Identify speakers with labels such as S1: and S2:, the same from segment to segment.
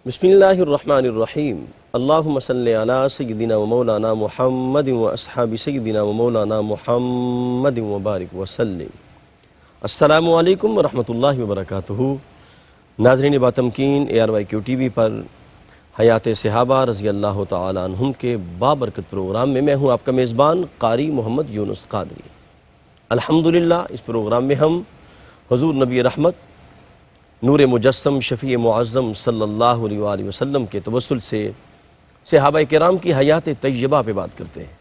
S1: بسم اللہ الرحمن الرحیم اللہم صلی علی سیدنا و مولانا محمد و اصحاب سیدنا و مولانا محمد و بارک وسلم۔ السلام علیکم ورحمۃ اللہ وبرکاتہ۔ ناظرین باتمکین ARYQ TV پر حیات صحابہ رضی اللہ تعالی عنہم کے بابرکت پروگرام میں ہوں آپ کا میزبان قاری محمد یونس قادری۔ الحمدللہ اس پروگرام میں ہم حضور نبی رحمت نور مجسم شفیع معظم صلی اللہ علیہ وآلہ وسلم کے توسل سے صحابہ کرام کی حیات طیبہ پہ بات کرتے ہیں،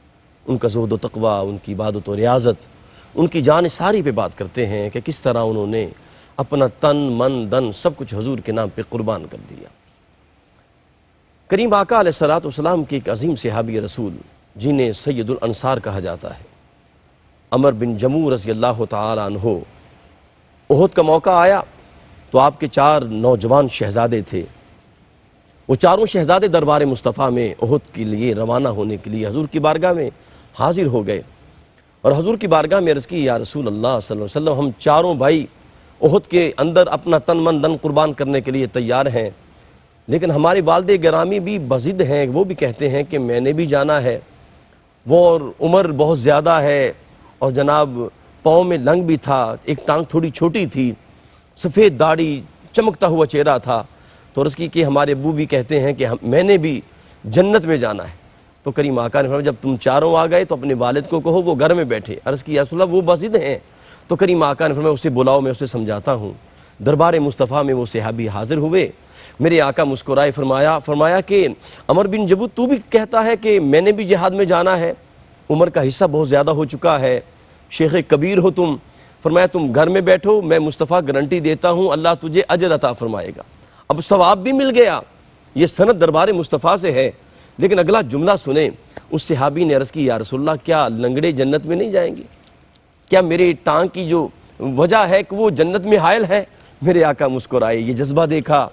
S1: ان کا زہد و تقوی، ان کی عبادت و ریاضت، ان کی جان ساری پہ بات کرتے ہیں کہ کس طرح انہوں نے اپنا تن من دن سب کچھ حضور کے نام پہ قربان کر دیا۔ کریم آقا علیہ السلام کے ایک عظیم صحابی رسول جنہیں سید الانصار کہا جاتا ہے، عمر بن جموح رضی اللہ تعالی عنہ، احد کا موقع آیا تو آپ کے 4 نوجوان شہزادے تھے، وہ چاروں شہزادے دربار مصطفیٰ میں احد کے لیے روانہ ہونے کے لیے حضور کی بارگاہ میں حاضر ہو گئے اور حضور کی بارگاہ میں عرض کی، یا رسول اللہ صلی اللہ علیہ وسلم، ہم چاروں بھائی احد کے اندر اپنا تن من دن قربان کرنے کے لیے تیار ہیں، لیکن ہمارے والد گرامی بھی بضد ہیں، وہ بھی کہتے ہیں کہ میں نے بھی جانا ہے، وہ عمر بہت زیادہ ہے اور جناب پاؤں میں لنگ بھی تھا، ایک ٹانگ تھوڑی چھوٹی تھی، سفید داڑھی، چمکتا ہوا چہرہ تھا، تو عرض کی کہ ہمارے ابو بھی کہتے ہیں کہ میں نے بھی جنت میں جانا ہے۔ تو کریم آقا نے فرمایا جب تم چاروں آ گئے تو اپنے والد کو کہو وہ گھر میں بیٹھے۔ عرض کی یا رسول اللہ وہ بضد ہیں، تو کریم آقا نے فرمایا اسے بلاؤ، میں اسے سمجھاتا ہوں۔ دربار مصطفیٰ میں وہ صحابی حاضر ہوئے، میرے آقا مسکرائے، فرمایا کہ عمر بن جموح تو بھی کہتا ہے کہ میں نے بھی جہاد میں جانا ہے، عمر کا حصہ بہت زیادہ ہو چکا ہے، شیخ کبیر ہو تم، فرمایا تم گھر میں بیٹھو، میں مصطفیٰ گارنٹی دیتا ہوں اللہ تجھے اجر عطا فرمائے گا۔ اب ثواب بھی مل گیا، یہ سند دربار مصطفیٰ سے ہے، لیکن اگلا جملہ سنیں، اس صحابی نے عرض کی یا رسول اللہ کیا لنگڑے جنت میں نہیں جائیں گے؟ کیا میرے ٹانگ کی جو وجہ ہے کہ وہ جنت میں حائل ہے؟ میرے آقا مسکرائے، یہ جذبہ دیکھا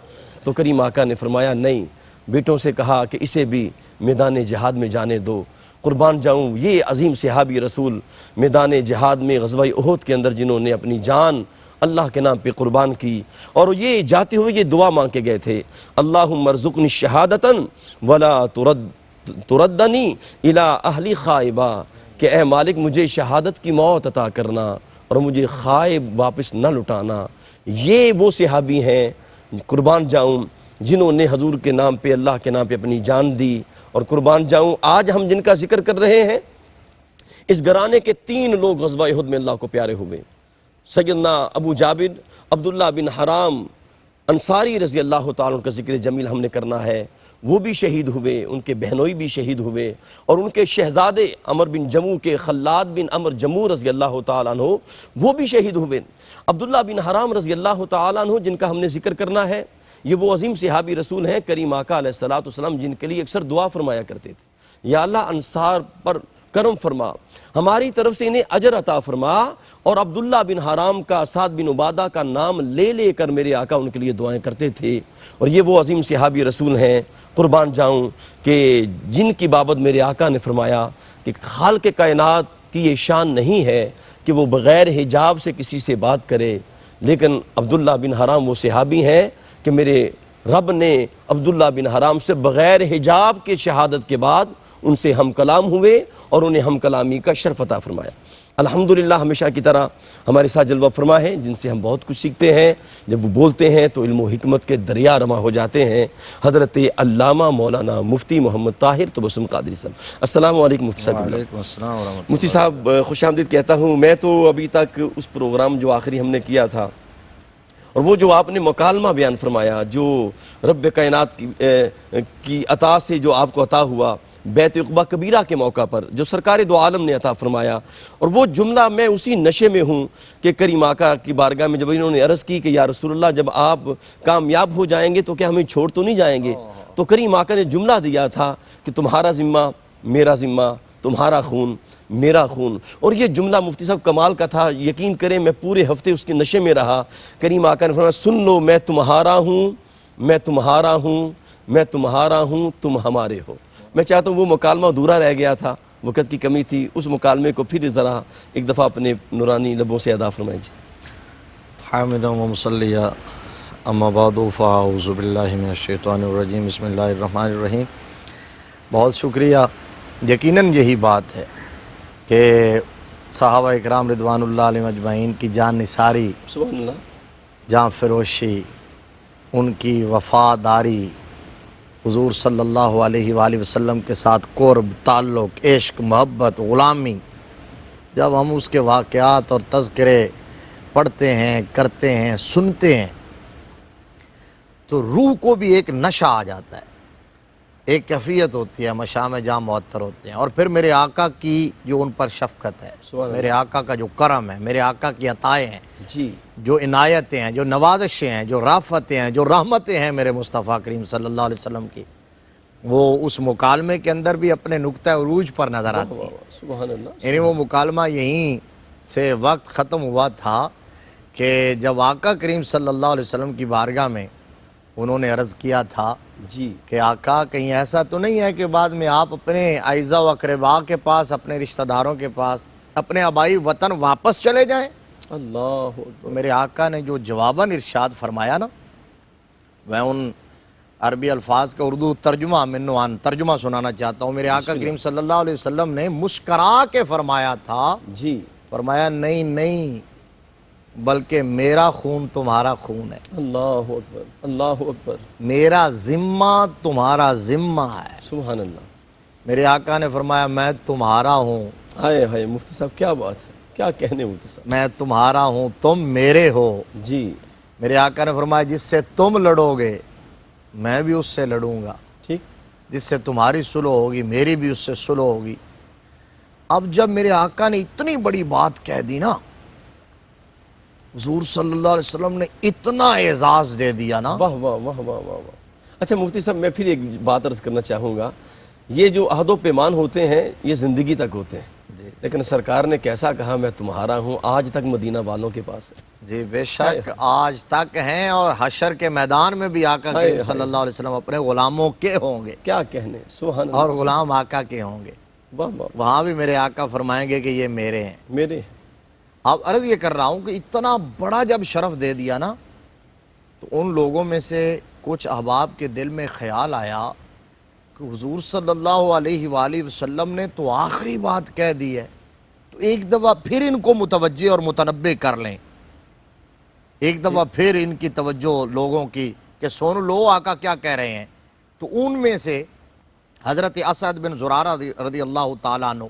S1: تو کریم آقا نے فرمایا نہیں، بیٹوں سے کہا کہ اسے بھی میدان جہاد میں جانے دو، قربان جاؤں۔ یہ عظیم صحابی رسول میدان جہاد میں غزوہ احد کے اندر جنہوں نے اپنی جان اللہ کے نام پہ قربان کی، اور یہ جاتے ہوئے یہ دعا مانگ کے گئے تھے، اللہم ارزقنی شہادتا ولا تردنی الی اہلی خائبہ، کہ اے مالک مجھے شہادت کی موت عطا کرنا اور مجھے خائب واپس نہ لٹانا۔ یہ وہ صحابی ہیں قربان جاؤں جنہوں نے حضور کے نام پہ اللہ کے نام پہ اپنی جان دی، اور قربان جاؤں آج ہم جن کا ذکر کر رہے ہیں اس گھرانے کے 3 لوگ غزوہ احد میں اللہ کو پیارے ہوئے۔ سیدنا ابو جابر عبداللہ بن حرام انصاری رضی اللہ تعالیٰ کا ذکر جمیل ہم نے کرنا ہے، وہ بھی شہید ہوئے، ان کے بہنوئی بھی شہید ہوئے، اور ان کے شہزادے عمر بن جموح کے خلاد بن عمر جموح رضی اللہ تعالیٰ عنہ وہ بھی شہید ہوئے۔ عبداللہ بن حرام رضی اللہ تعالیٰ عنہ جن کا ہم نے ذکر کرنا ہے، یہ وہ عظیم صحابی رسول ہیں کریم آقا علیہ السلام جن کے لیے اکثر دعا فرمایا کرتے تھے، یا اللہ انصار پر کرم فرما، ہماری طرف سے انہیں اجر عطا فرما، اور عبداللہ بن حرام کا، سعد بن عبادہ کا نام لے لے کر میرے آقا ان کے لیے دعائیں کرتے تھے۔ اور یہ وہ عظیم صحابی رسول ہیں قربان جاؤں کہ جن کی بابت میرے آقا نے فرمایا کہ خالق کائنات کی یہ شان نہیں ہے کہ وہ بغیر حجاب سے کسی سے بات کرے، لیکن عبداللہ بن حرام وہ صحابی ہیں کہ میرے رب نے عبداللہ بن حرام سے بغیر حجاب کے شہادت کے بعد ان سے ہم کلام ہوئے اور انہیں ہم کلامی کا شرف عطا فرمایا۔ الحمدللہ ہمیشہ کی طرح ہمارے ساتھ جلوہ فرما ہے جن سے ہم بہت کچھ سیکھتے ہیں، جب وہ بولتے ہیں تو علم و حکمت کے دریا رواں ہو جاتے ہیں، حضرت علامہ مولانا مفتی محمد طاہر تبسم قادری صاحب۔ السلام علیکم مفتی صاحب۔
S2: وعلیکم السلام ورحمۃ اللہ۔
S1: مفتی صاحب خوش آمدید کہتا ہوں۔ میں تو ابھی تک اس پروگرام جو آخری ہم نے کیا تھا اور وہ جو آپ نے مکالمہ بیان فرمایا جو رب کائنات کی عطا سے جو آپ کو عطا ہوا بیت عقبہ کبیرہ کے موقع پر، جو سرکار دو عالم نے عطا فرمایا، اور وہ جملہ میں اسی نشے میں ہوں کہ کریم آقا کی بارگاہ میں جب انہوں نے عرض کی کہ یا رسول اللہ جب آپ کامیاب ہو جائیں گے تو کیا ہمیں چھوڑ تو نہیں جائیں گے؟ تو کریم آقا نے جملہ دیا تھا کہ تمہارا ذمہ میرا ذمہ، تمہارا خون میرا خون۔ اور یہ جملہ مفتی صاحب کمال کا تھا، یقین کریں میں پورے ہفتے اس کے نشے میں رہا۔ کریم آقا نے فرمایا سن لو میں تمہارا ہوں، میں تمہارا ہوں، میں تمہارا ہوں، تم ہمارے ہو۔ میں چاہتا ہوں وہ مکالمہ ادھورا رہ گیا تھا، وقت کی کمی تھی، اس مکالمے کو پھر ذرا ایک دفعہ اپنے نورانی لبوں سے ادا فرمائیں جی۔
S2: حامدہ و مصلیہ اما بعد فاعوذ باللہ من الشیطان الرجیم بسم اللہ الرحمن الرحیم۔ بہت شکریہ۔ یقیناً یہی بات ہے کہ صحابہ اکرام رضوان اللہ علیہم اجمعین کی جان نثاری،
S1: سبحان اللہ،
S2: جان فروشی، ان کی وفاداری، حضور صلی اللہ علیہ وآلہ وسلم کے ساتھ قرب، تعلق، عشق، محبت، غلامی، جب ہم اس کے واقعات اور تذکرے پڑھتے ہیں، کرتے ہیں، سنتے ہیں تو روح کو بھی ایک نشہ آ جاتا ہے، ایک کیفیت ہوتی ہے، مشام جام معطر ہوتے ہیں۔ اور پھر میرے آقا کی جو ان پر شفقت ہے، میرے آقا کا جو کرم ہے، میرے آقا کی عطائیں ہیں،
S1: جی،
S2: جو عنایتیں ہیں، جو نوازشیں ہیں، جو رافتیں ہیں، جو رحمتیں ہیں میرے مصطفیٰ کریم صلی اللہ علیہ وسلم کی، وہ اس مکالمے کے اندر بھی اپنے نقطہ عروج پر نظر آتی ہیں۔
S1: سبحان اللہ،
S2: یعنی وہ مکالمہ یہیں سے وقت ختم ہوا تھا کہ جب آقا کریم صلی اللہ علیہ وسلم کی بارگاہ میں انہوں نے عرض کیا تھا
S1: جی،
S2: کہ آقا کہیں ایسا تو نہیں ہے کہ بعد میں آپ اپنے اعزا و اقربا کے پاس، اپنے رشتہ داروں کے پاس، اپنے آبائی وطن واپس چلے جائیں؟
S1: اللہ
S2: تو
S1: اکبر،
S2: میرے آقا نے جو جواباً ارشاد فرمایا نا، میں ان عربی الفاظ کا اردو ترجمہ منوان ترجمہ سنانا چاہتا ہوں۔ میرے آقا کریم صلی اللہ علیہ وسلم نے مسکرا کے فرمایا تھا،
S1: جی،
S2: فرمایا نہیں نہیں، بلکہ میرا خون تمہارا خون ہے،
S1: اللہ اکبر، اللہ اکبر،
S2: میرا ذمہ تمہارا ذمہ ہے۔
S1: سبحان اللہ،
S2: میرے آقا نے فرمایا میں تمہارا ہوں،
S1: ہائے ہائے مفتی صاحب کیا بات ہے، کیا کہنے مفتی صاحب،
S2: میں تمہارا ہوں، تم میرے ہو۔
S1: جی،
S2: میرے آقا نے فرمایا جس سے تم لڑو گے میں بھی اس سے لڑوں گا،
S1: ٹھیک،
S2: جس سے تمہاری صلح ہوگی میری بھی اس سے صلح ہوگی۔ اب جب میرے آقا نے اتنی بڑی بات کہہ دی نا، حضور صلی اللہ علیہ وسلم نے اتنا اعزاز دے دیا نا،
S1: واہ واہ واہ واہ واہ واہ۔ اچھا مفتی صاحب میں پھر ایک بات عرض کرنا چاہوں گا، یہ جو عہد و پیمان ہوتے ہیں یہ زندگی تک ہوتے ہیں، لیکن سرکار نے کیسا کہا میں تمہارا ہوں، آج تک مدینہ والوں کے پاس ہے۔
S2: جی بے شک آج تک ہیں، اور حشر کے میدان میں بھی آقا کریم صلی اللہ علیہ وسلم اپنے غلاموں کے ہوں گے،
S1: کیا کہنے، سبحان اللہ،
S2: اور غلام آقا کے ہوں گے،
S1: واہ واہ،
S2: وہاں بھی میرے آقا فرمائیں گے کہ یہ میرے ہیں۔
S1: میرے،
S2: اب عرض یہ کر رہا ہوں کہ اتنا بڑا جب شرف دے دیا نا، تو ان لوگوں میں سے کچھ احباب کے دل میں خیال آیا کہ حضور صلی اللہ علیہ وآلہ وسلم نے تو آخری بات کہہ دی ہے، تو ایک دفعہ پھر ان کو متوجہ اور متنبہ کر لیں، ایک دفعہ پھر ان کی توجہ لوگوں کی کہ سن لو آقا کیا کہہ رہے ہیں۔ تو ان میں سے حضرت اسعد بن زرارہ رضی اللہ تعالیٰ عنہ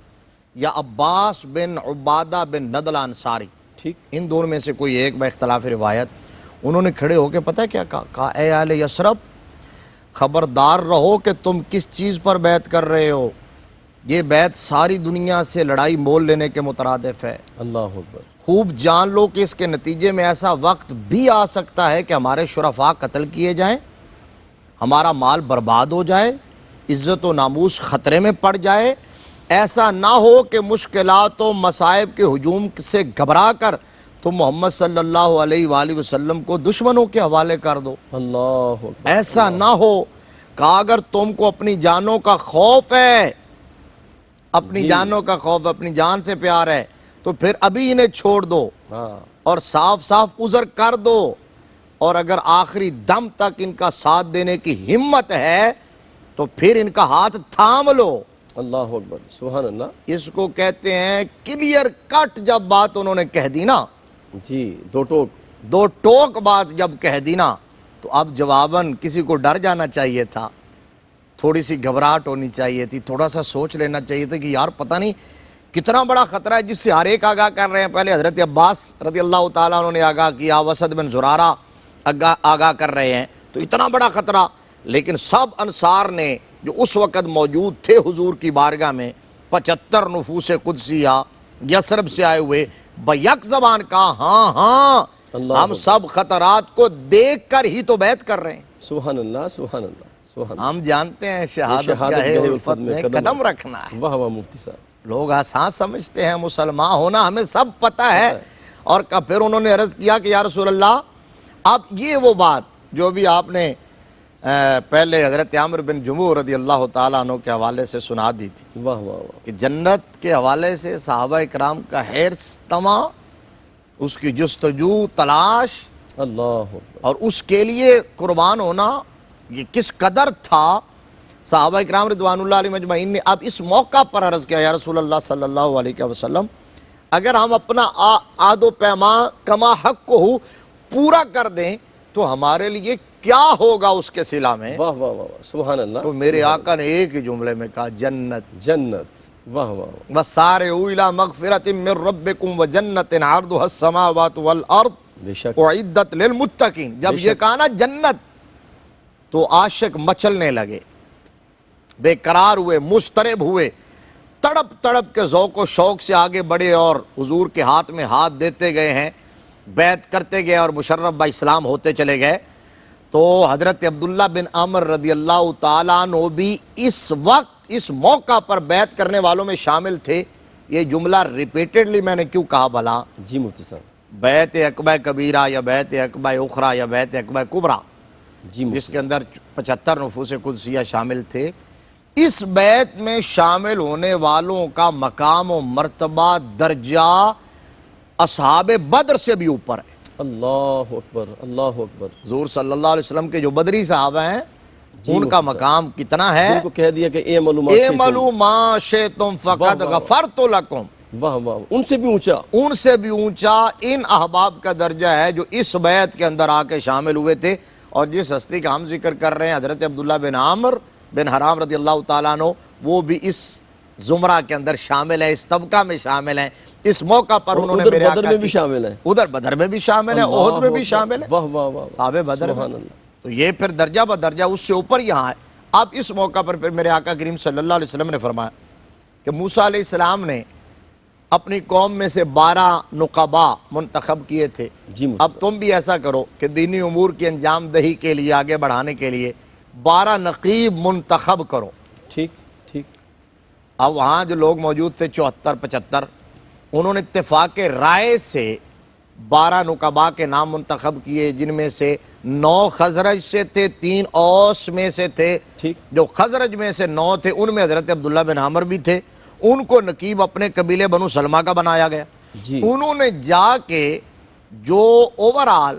S2: یا عباس بن عبادہ بن ندل انصاری،
S1: ٹھیک،
S2: ان دونوں میں سے کوئی ایک باختلاف روایت، انہوں نے کھڑے ہو کے پتہ کیا کہا اے اہل یثرب خبردار رہو کہ تم کس چیز پر بیعت کر رہے ہو، یہ بیعت ساری دنیا سے لڑائی مول لینے کے مترادف ہے،
S1: اللہ اکبر،
S2: خوب جان لو کہ اس کے نتیجے میں ایسا وقت بھی آ سکتا ہے کہ ہمارے شرفاء قتل کیے جائیں، ہمارا مال برباد ہو جائے، عزت و ناموس خطرے میں پڑ جائے، ایسا نہ ہو کہ مشکلات و مصائب کے ہجوم سے گھبرا کر تم محمد صلی اللہ علیہ وآلہ وسلم کو دشمنوں کے حوالے کر دو،
S1: اللہ اکبر،
S2: ایسا نہ ہو کہ اگر تم کو اپنی جانوں کا خوف ہے، اپنی جانوں کا خوف، اپنی جان سے پیار ہے، تو پھر ابھی انہیں چھوڑ دو
S1: ہاں،
S2: اور صاف صاف عذر کر دو، اور اگر آخری دم تک ان کا ساتھ دینے کی ہمت ہے تو پھر ان کا ہاتھ تھام لو۔
S1: اللہ اکبر، سبحان اللہ،
S2: اس کو کہتے ہیں کلیئر کٹ جب بات انہوں نے کہہ دی نا،
S1: جی، دو ٹوک،
S2: دو ٹوک بات جب کہہ دی نا، تو اب جواباً کسی کو ڈر جانا چاہیے تھا، تھوڑی سی گھبراہٹ ہونی چاہیے تھی، تھوڑا سا سوچ لینا چاہیے تھا کہ یار پتہ نہیں کتنا بڑا خطرہ ہے جس سے ہر ایک آگاہ کر رہے ہیں۔ پہلے حضرت عباس رضی اللہ تعالیٰ عنہ نے آگاہ کیا، اسعد بن زرارہ آگاہ کر رہے ہیں، تو اتنا بڑا خطرہ، لیکن سب انصار نے جو اس وقت موجود تھے حضور کی بارگاہ میں، 75 نفوس قدسیہ یثرب سے آئے ہوئے، بیک زبان کہا ہاں ہاں ہم سب خطرات کو دیکھ کر ہی تو بیعت کر رہے ہیں۔
S1: سبحان اللہ، سبحان اللہ، سبحان اللہ،
S2: ہم جانتے ہیں شہادت گاہ الفت میں قدم رکھنا ہے،
S1: واہ واہ مفتی صاحب،
S2: لوگ آسان سمجھتے ہیں مسلمان ہونا، ہمیں سب پتہ ہے۔ اور پھر انہوں نے عرض کیا کہ یا رسول اللہ، اب یہ وہ بات جو بھی آپ نے پہلے حضرت عامر بن جموح رضی اللہ تعالیٰ عنہ کے حوالے سے سنا دی تھی
S1: واہ واہ واہ،
S2: کہ جنت کے حوالے سے صحابہ اکرام کا حرص طمع، اس کی جستجو تلاش،
S1: اللہ
S2: اور اس کے لیے قربان ہونا یہ کس قدر تھا. صحابہ اکرام رضوان اللہ علیہ مجمعین نے اب اس موقع پر عرض کیا یا رسول اللہ صلی اللہ علیہ وسلم اگر ہم اپنا عہد و پیمان کما حق کو پورا کر دیں تو ہمارے لیے کیا ہوگا اس کے صلہ میں.
S1: واہ واہ واہ سبحان اللہ.
S2: تو میرے آقا نے ایک ہی جملے میں کہا جنت.
S1: جنت. واہ واہ.
S2: وَسَارِعُوا إِلَىٰ مَغْفِرَةٍ مِّن رَّبِّكُمْ وَجَنَّةٍ عَرْضُهَا السَّمَاوَاتُ وَالْأَرْضُ
S1: بے شک
S2: اُعِدَّتْ لِلْمُتَّقِينَ. جب یہ کہا نا جنت تو عاشق مچلنے لگے، بے قرار ہوئے، مضطرب ہوئے، تڑپ تڑپ کے ذوق و شوق سے آگے بڑھے اور حضور کے ہاتھ میں ہاتھ دیتے گئے ہیں، بیعت کرتے گئے اور مشرف با اسلام ہوتے چلے گئے. تو حضرت عبداللہ بن عمر رضی اللہ تعالیٰ عنہ بھی اس وقت اس موقع پر بیعت کرنے والوں میں شامل تھے. یہ جملہ ریپیٹڈلی میں نے کیوں کہا بھلا؟
S1: جی مفتی صاحب.
S2: بیعت عقبہ کبیرہ یا بیعت عقبہ اخرى یا بیعت عقبہ کبریٰ
S1: جی
S2: جس کے اندر 75 نفوس قدسیہ شامل تھے، اس بیعت میں شامل ہونے والوں کا مقام و مرتبہ درجہ اصحاب بدر سے بھی اوپر ہے.
S1: اللہ اکبر اللہ اکبر.
S2: حضور صلی اللہ علیہ وسلم کے جو بدری صحابہ ہیں ان کا مقام کتنا ہے؟
S1: ان کو کہہ دیا کہ
S2: اعملوا ما شئتم فقد غفرت لکم.
S1: واہ واہ. ان سے بھی اونچا.
S2: ان سے بھی اونچا ان احباب کا درجہ ہے جو اس بیعت کے اندر آ کے شامل ہوئے تھے. اور جس ہستی کا ہم ذکر کر رہے ہیں حضرت عبداللہ بن عامر بن حرام رضی اللہ تعالیٰ عنہ، وہ بھی اس زمرہ کے اندر شامل ہے، اس طبقہ میں شامل ہیں. اس موقع پر انہوں نے میرے
S1: بدر میں بھی شامل ہیں،
S2: ادھر بدر میں بھی شامل ہیں، احد میں بھی شامل ہیں.
S1: واہ واہ واہ.
S2: صحابہ بدر میں.
S1: سبحان اللہ.
S2: تو یہ پھر درجہ بدرجہ اس سے اوپر یہاں ہے. اب اس موقع پر پھر میرے آقا کریم صلی اللہ علیہ وسلم نے فرمایا کہ موسیٰ علیہ السلام نے اپنی قوم میں سے 12 نقبا منتخب کیے تھے. اب تم بھی ایسا کرو کہ دینی امور کی انجام دہی کے لیے آگے بڑھانے کے لیے 12 نقیب منتخب کرو.
S1: ٹھیک ٹھیک.
S2: اب وہاں جو لوگ موجود تھے 74-75 انہوں نے اتفاق رائے سے 12 نقبا کے نام منتخب کیے، جن میں سے 9 خزرج سے تھے، 3 اوس میں سے تھے. جو خزرج میں سے 9 تھے ان میں حضرت عبداللہ بن عامر بھی تھے. ان کو نقیب اپنے قبیلے بنو سلمہ کا بنایا گیا. انہوں نے جا کے جو اوورال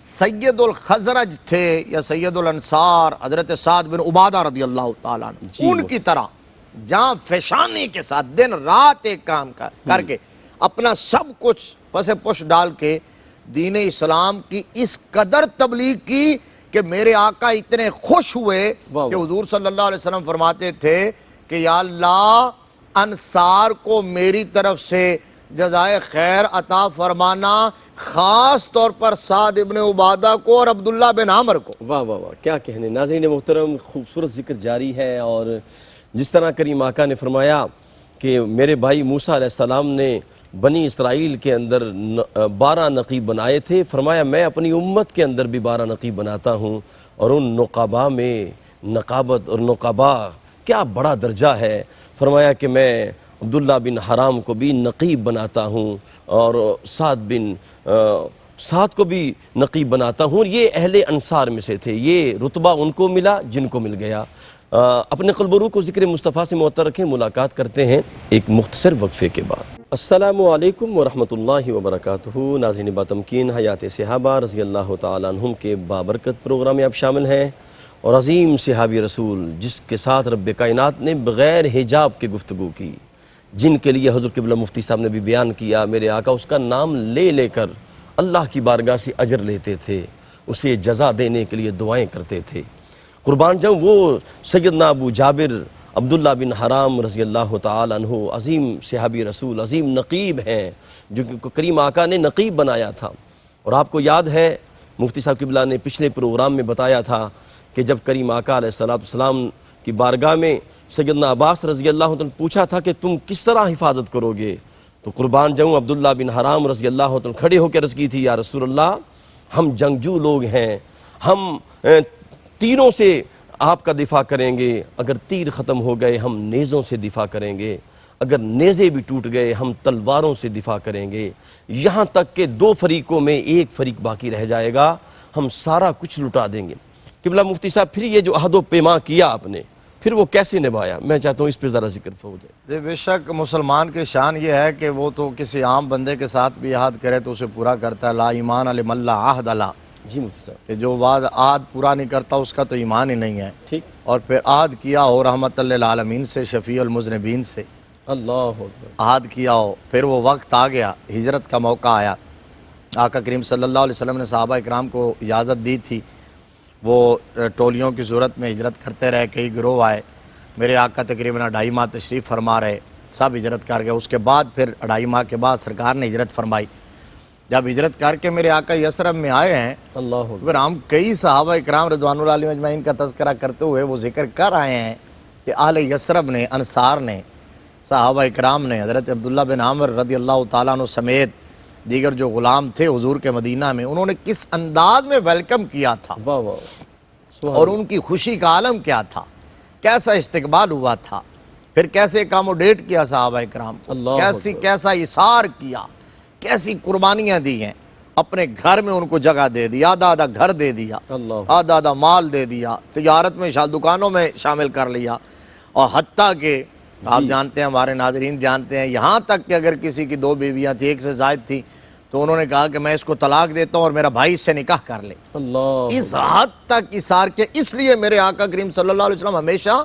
S2: سید الخزرج تھے یا سید الانصار حضرت سعد بن عبادہ رضی اللہ تعالیٰ عنہ، ان کی طرح جہاں فیشانی کے ساتھ دن رات ایک کام کر کے اپنا سب کچھ پس پش ڈال کے دین اسلام کی اس قدر تبلیغ کی کہ میرے آقا اتنے خوش ہوئے کہ حضور صلی اللہ علیہ وسلم فرماتے تھے کہ یا اللہ انصار کو میری طرف سے جزائے خیر عطا فرمانا، خاص طور پر سعد ابن عبادہ کو اور عبداللہ بن عامر کو.
S1: واہ واہ واہ. کیا کہنے. ناظرین محترم، خوبصورت ذکر جاری ہے. اور جس طرح کریم آقا نے فرمایا کہ میرے بھائی موسیٰ علیہ السلام نے بنی اسرائیل کے اندر 12 نقیب بنائے تھے، فرمایا میں اپنی امت کے اندر بھی 12 نقیب بناتا ہوں. اور ان نقبا میں نقابت اور نقبا کیا بڑا درجہ ہے. فرمایا کہ میں عبداللہ بن حرام کو بھی نقیب بناتا ہوں اور سعد کو بھی نقیب بناتا ہوں. یہ اہل انصار میں سے تھے. یہ رتبہ ان کو ملا جن کو مل گیا. اپنے قلب و روح کو ذکر مصطفیٰ سے معطر رکھیں. ملاقات کرتے ہیں ایک مختصر وقفے کے بعد. السلام علیکم ورحمۃ اللہ وبرکاتہ. ناظرین باتمکین، حیات صحابہ رضی اللہ تعالیٰ عنہم کے بابرکت پروگرام میں آپ شامل ہیں. اور عظیم صحابی رسول جس کے ساتھ رب کائنات نے بغیر حجاب کے گفتگو کی، جن کے لیے حضرت قبلہ مفتی صاحب نے بھی بیان کیا، میرے آقا اس کا نام لے لے کر اللہ کی بارگاہ سے اجر لیتے تھے، اسے جزا دینے کے لیے دعائیں کرتے تھے. قربان جاؤں وہ سیدنا ابو جابر عبداللہ بن حرام رضی اللہ تعالی عنہ، عظیم صحابی رسول، عظیم نقیب ہیں، جو کہ کریم آقا نے نقیب بنایا تھا. اور آپ کو یاد ہے مفتی صاحب قبلہ نے پچھلے پروگرام میں بتایا تھا کہ جب کریم آقا علیہ السلام کی بارگاہ میں سیدنا عباس رضی اللہ عنہ پوچھا تھا کہ تم کس طرح حفاظت کرو گے، تو قربان جاؤں عبداللہ بن حرام رضی اللہ عنہ کھڑے ہو کے عرض کی تھی، یا رسول اللہ ہم جنگجو لوگ ہیں، ہم تیروں سے آپ کا دفاع کریں گے، اگر تیر ختم ہو گئے ہم نیزوں سے دفاع کریں گے، اگر نیزے بھی ٹوٹ گئے ہم تلواروں سے دفاع کریں گے، یہاں تک کہ 2 فریقوں میں ایک فریق باقی رہ جائے گا، ہم سارا کچھ لٹا دیں گے. قبلہ مفتی صاحب پھر یہ جو عہد و پیمان کیا آپ نے پھر وہ کیسے نبھایا؟ میں چاہتا ہوں اس پہ ذرا ذکر ہو جائے۔
S2: بے شک مسلمان کی شان یہ ہے کہ وہ تو کسی عام بندے کے ساتھ بھی عہد کرے تو اسے پورا کرتا ہے۔ لا ایمان لمن لا عہد لا،
S1: جی مفتی صاحب،
S2: کہ جو عہد پورا نہیں کرتا اس کا تو ایمان ہی نہیں ہے۔
S1: ٹھیک،
S2: اور پھر عہد کیا ہو رحمت للعالمین سے، شفیع المذنبین سے
S1: اللہ اکبر،
S2: عہد کیا ہو، پھر وہ وقت آ گیا، ہجرت کا موقع آیا، آقا کریم صلی اللہ علیہ وسلم نے صحابہ اکرام کو اجازت دی تھی، وہ ٹولیوں کی صورت میں ہجرت کرتے رہے، کئی گروہ آئے، میرے آقا تقریباً 2.5 ماہ تشریف فرما رہے، سب ہجرت کر گئے۔ اس کے بعد پھر 2.5 ماہ کے بعد سرکار نے ہجرت فرمائی۔ جب ہجرت کر کے میرے آقا یثرب میں آئے ہیں،
S1: اللہ اکبر،
S2: پھر ہم کئی صحابہ اکرام رضوان اللہ علیہم اجمعین کا تذکرہ کرتے ہوئے وہ ذکر کر آئے ہیں کہ اہل یثرب نے، انصار نے، صحابہ اکرام نے حضرت عبداللہ بن عامر رضی اللہ تعالیٰ عنہ سمیت دیگر جو غلام تھے حضور کے مدینہ میں، انہوں نے کس انداز میں ویلکم کیا تھا،
S1: واہ واہ، سبحان
S2: اور ان کی خوشی کا عالم کیا تھا، کیسا استقبال ہوا تھا، پھر کیسے اکاموڈیٹ کیا صحابہ اکرام کو،
S1: اللہ اکبر،
S2: کیسا اثار کیا، کیسی قربانیاں دی ہیں، اپنے گھر میں ان کو جگہ دے دی، آدھا گھر دے دیا،
S1: اللہ
S2: آدھا مال دے دیا، تجارت میں دکانوں میں شامل کر لیا، اور حتیٰ کہ آپ جانتے ہیں، ہمارے ناظرین جانتے ہیں، یہاں تک کہ اگر کسی کی 2 بیویاں تھیں، 1 سے زائد تھی، تو انہوں نے کہا کہ میں اس کو طلاق دیتا ہوں اور میرا بھائی اس سے نکاح کر لے۔
S1: اللہ،
S2: اس حد تک اثار کے، اس لیے میرے آقا کریم صلی اللہ علیہ وسلم ہمیشہ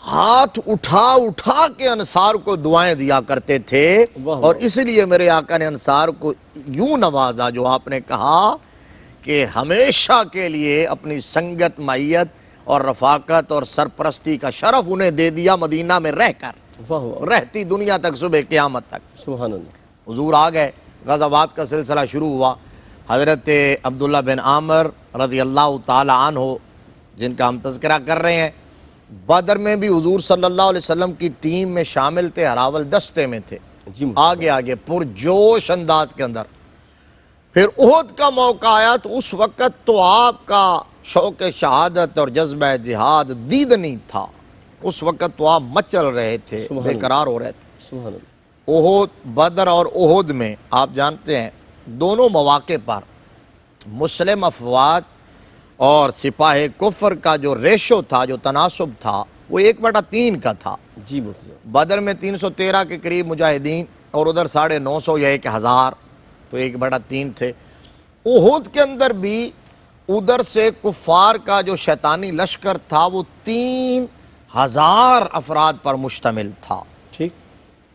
S2: ہاتھ اٹھا کے انصار کو دعائیں دیا کرتے تھے،
S1: واہ
S2: اور اس لیے میرے آقا نے انصار کو یوں نوازا جو آپ نے کہا کہ ہمیشہ کے لیے اپنی سنگت، معیت اور رفاقت اور سرپرستی کا شرف انہیں دے دیا مدینہ میں رہ کر،
S1: واہ واہ،
S2: رہتی دنیا تک، صبح قیامت تک۔
S1: سبحان اللہ،
S2: حضور آ گئے، غزوات کا سلسلہ شروع ہوا۔ حضرت عبداللہ بن عامر رضی اللہ تعالی عنہ جن کا ہم تذکرہ کر رہے ہیں، بدر میں بھی حضور صلی اللہ علیہ وسلم کی ٹیم میں شامل تھے، ہراول دستے میں تھے،
S1: جی مفتی صاحب،
S2: آگے پرجوش انداز کے اندر۔ پھر احد کا موقع آیا تو اس وقت تو آپ کا شوق شہادت اور جذبہ جہاد دید نہیں تھا، اس وقت تو آپ مچل رہے تھے،
S1: سبحان
S2: بے
S1: اللہ،
S2: قرار ہو رہے تھے۔
S1: سبحان اللہ،
S2: احد، بدر اور احد میں آپ جانتے ہیں دونوں مواقع پر مسلم افواج اور سپاہ کفر کا جو ریشو تھا، جو تناسب تھا، وہ 1/3 کا تھا۔
S1: جی مفتی صاحب،
S2: بدر میں 313 کے قریب مجاہدین اور ادھر 950 یا 1000، تو 1/3 تھے۔ احد کے اندر بھی ادھر سے کفار کا جو شیطانی لشکر تھا وہ 3000 افراد پر مشتمل تھا،
S1: ٹھیک،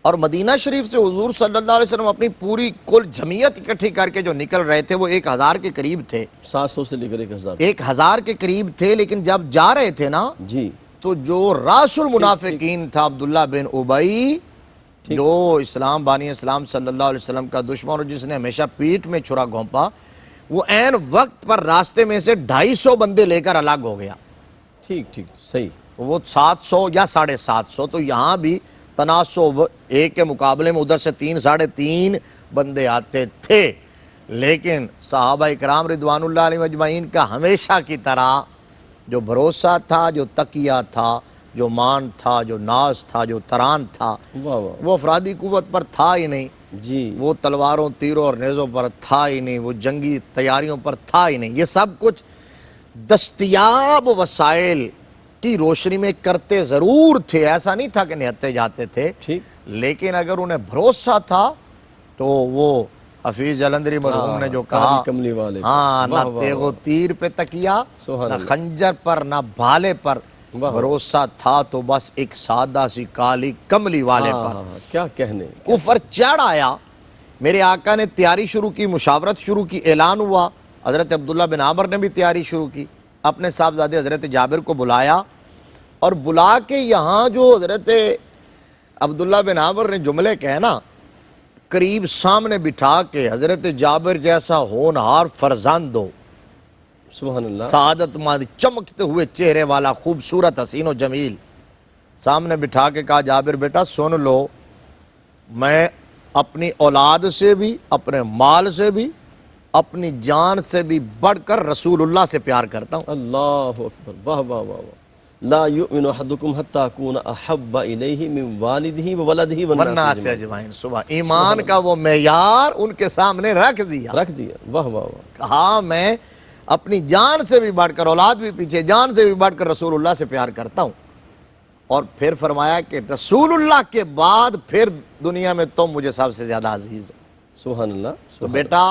S2: اور مدینہ شریف سے حضور صلی اللہ علیہ وسلم اپنی پوری کل جمعیت اکٹھی کر کے جو نکل رہے تھے وہ 1000 کے قریب تھے،
S1: 700 سے لے کر 1000،
S2: 1000 کے قریب تھے۔ لیکن جب جا رہے تھے نا
S1: جی،
S2: تو جو راس المنافقین تھا عبداللہ بن ابی، جو اسلام بانی اسلام صلی اللہ علیہ وسلم کا دشمن اور جس نے ہمیشہ پیٹھ میں چھرا گھونپا، وہ عین وقت پر راستے میں سے 250 بندے لے کر الگ ہو گیا۔
S1: ٹھیک ٹھیک، صحیح،
S2: وہ 700 یا 750، تو یہاں بھی تناسب ایک کے مقابلے میں ادھر سے 3 ساڑھے 3 بندے آتے تھے۔ لیکن صحابہ اکرام رضوان اللہ علیہ اجمعین کا ہمیشہ کی طرح جو بھروسہ تھا، جو تقیہ تھا، جو مان تھا، جو ناز تھا، جو تران تھا،
S1: واہ واہ،
S2: وہ افرادی قوت پر تھا ہی نہیں،
S1: جی،
S2: وہ تلواروں، تیروں اور نیزوں پر تھا ہی نہیں، وہ جنگی تیاریوں پر تھا ہی نہیں۔ یہ سب کچھ دستیاب وسائل کی روشنی میں کرتے ضرور تھے، ایسا نہیں تھا کہ نہتے جاتے تھے،
S1: ٹھیک،
S2: لیکن اگر انہیں بھروسہ تھا تو وہ حفیظ جلندری مرحوم نے جو کہا،
S1: کاری کملی والے،
S2: ہاں، نہ
S1: واہ واہ،
S2: تیغ و تیر پہ تکیہ،
S1: سبحان
S2: نہ
S1: اللہ،
S2: خنجر پر، نہ بھالے پر،
S1: واہ،
S2: بھروسہ تھا تو بس ایک سادہ سی کالی کملی والے پر۔
S1: ہاں، کیا کہنے،
S2: کفر چڑھ آیا، میرے آقا نے تیاری شروع کی، مشاورت شروع کی، اعلان ہوا، حضرت عبداللہ بن عامر نے بھی تیاری شروع کی، اپنے صاحبزادے حضرت جابر کو بلایا، اور بلا کے یہاں جو حضرت عبداللہ بن عامر نے جملے کہے نا، قریب سامنے بٹھا کے حضرت جابر جیسا ہونہار فرزند ہو،
S1: سبحان اللہ،
S2: سعادت مند چمکتے ہوئے چہرے والا، خوبصورت، حسین و جمیل، سامنے بٹھا کے کہا، جابر بیٹا سن لو، میں اپنی اولاد سے بھی، اپنے مال سے بھی، اپنی جان سے بھی بڑھ کر رسول اللہ سے پیار کرتا ہوں۔
S1: اللہ اکبر، واہ واہ واہ واہ، لا یؤمن احدکم حتی اکون احب الیہ من والدہ وولدہ
S2: والناس
S1: والناس
S2: اجمعین، صبح ایمان کا وہ معیار ان کے سامنے رکھ دیا،
S1: رکھ دیا، واہ واہ واہ،
S2: کہا میں اپنی جان سے بھی بڑھ کر، اولاد بھی پیچھے، جان سے بھی بڑھ کر رسول اللہ سے پیار کرتا ہوں۔ اور پھر فرمایا کہ رسول اللہ کے بعد پھر دنیا میں تم مجھے سب سے زیادہ عزیز ہو۔
S1: سبحان اللہ،
S2: تو
S1: سبحان
S2: بیٹا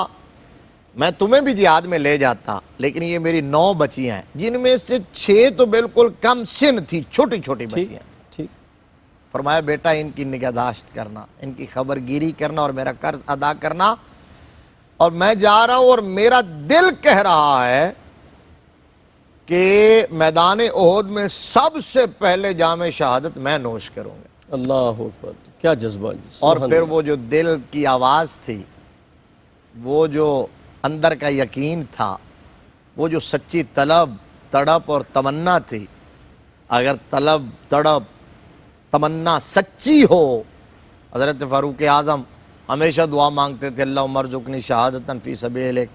S2: میں تمہیں بھی جہاد میں لے جاتا، لیکن یہ میری 9 بچیاں ہیں جن میں سے 6 تو بالکل کم سن تھی، چھوٹی چھوٹی
S1: ٹھیک
S2: بچیاں۔
S1: ٹھیک،
S2: فرمایا بیٹا ان کی نگہداشت کرنا، ان کی خبرگیری کرنا اور میرا قرض ادا کرنا، اور میں جا رہا ہوں اور میرا دل کہہ رہا ہے کہ میدان احد میں سب سے پہلے جام شہادت میں نوش کروں گا۔
S1: اللہ اکبر، کیا جذبہ جی،
S2: اور
S1: سبحان
S2: پھر
S1: اللہ۔
S2: وہ جو دل کی آواز تھی، وہ جو اندر کا یقین تھا، وہ جو سچی طلب، تڑپ اور تمنا تھی، اگر طلب، تڑپ، تمنا سچی ہو، حضرت فاروق اعظم ہمیشہ دعا مانگتے تھے، اللہم ارزقنی شہادتاً فی سبیلک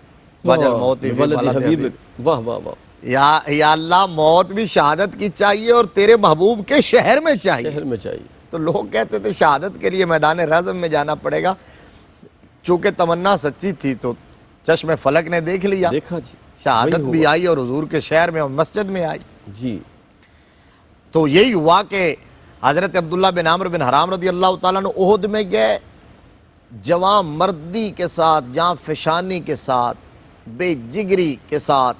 S2: وجل موتی فی
S1: بلد
S2: بلد
S1: حبیبک،
S2: حبیبک۔
S1: واہ واہ واہ،
S2: یا اللہ موت بھی شہادت کی چاہیے اور تیرے محبوب کے شہر میں چاہیے۔
S1: شہر میں چاہیے۔
S2: تو لوگ کہتے تھے شہادت کے لیے میدان رزم میں جانا پڑے گا، چونکہ تمنا سچی تھی تو چشم فلک نے دیکھ لیا،
S1: دیکھا جی،
S2: شہادت
S1: وہی
S2: بھی
S1: ہوا۔
S2: آئی اور حضور کے شہر میں اور مسجد میں آئی۔
S1: جی،
S2: تو یہی ہوا کہ حضرت عبداللہ بن عمرو بن حرام رضی اللہ تعالیٰ عنہ احد میں گئے، جوان مردی کے ساتھ، جاں فشانی کے ساتھ، بے جگری کے ساتھ،